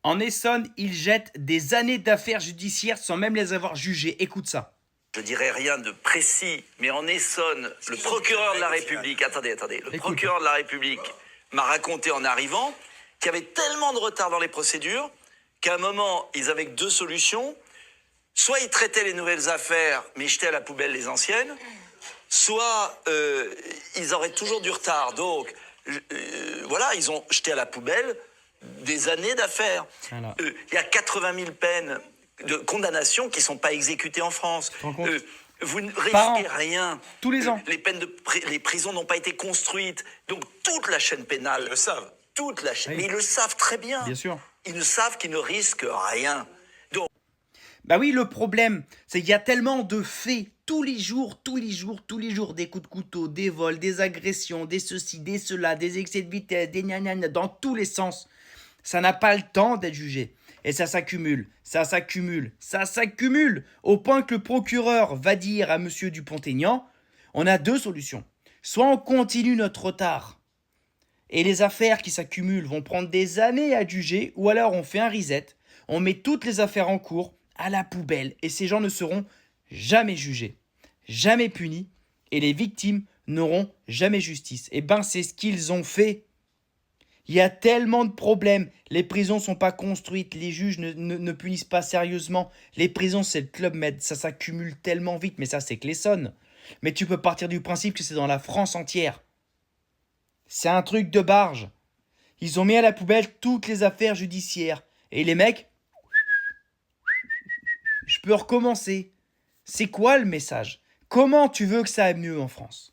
En Essonne, ils jettent des années d'affaires judiciaires sans même les avoir jugées. Écoute ça. Je dirais rien de précis, mais en Essonne, le procureur de la République, attendez, le procureur de la République m'a raconté en arrivant qu'il y avait tellement de retard dans les procédures qu'à un moment, ils avaient que deux solutions. Soit ils traitaient les nouvelles affaires, mais jetaient à la poubelle les anciennes, soit ils auraient toujours du retard. Donc, voilà, ils ont jeté à la poubelle des années d'affaires. Voilà. Il y a 80 000 peines de condamnation qui ne sont pas exécutées en France. Tu te rends compte Vous ne Par risquez an. rien. Tous les ans. Les prisons n'ont pas été construites. Donc toute la chaîne pénale. Ils le savent. Toute la chaîne. Oui. Mais ils le savent très bien. Bien sûr. Ils ne savent qu'ils ne risquent rien. Donc, Bah oui, le problème, c'est qu'il y a tellement de faits tous les jours, des coups de couteau, des vols, des agressions, des ceci, des cela, des excès de vitesse, des gna dans tous les sens. Ça n'a pas le temps d'être jugé. Et ça s'accumule, au point que le procureur va dire à monsieur Dupont-Aignan, on a deux solutions. Soit on continue notre retard, et les affaires qui s'accumulent vont prendre des années à juger, ou alors on fait un reset, on met toutes les affaires en cours à la poubelle, et ces gens ne seront jamais jugés, jamais punis, et les victimes n'auront jamais justice. Et ben c'est ce qu'ils ont fait. Il y a tellement de problèmes, les prisons ne sont pas construites, les juges ne punissent pas sérieusement, les prisons c'est le Club Med, ça s'accumule tellement vite, mais ça c'est que l'Essonne. Mais tu peux partir du principe que c'est dans la France entière. C'est un truc de barge. Ils ont mis à la poubelle toutes les affaires judiciaires. Et les mecs, je peux recommencer. C'est quoi le message? Comment tu veux que ça aille mieux en France?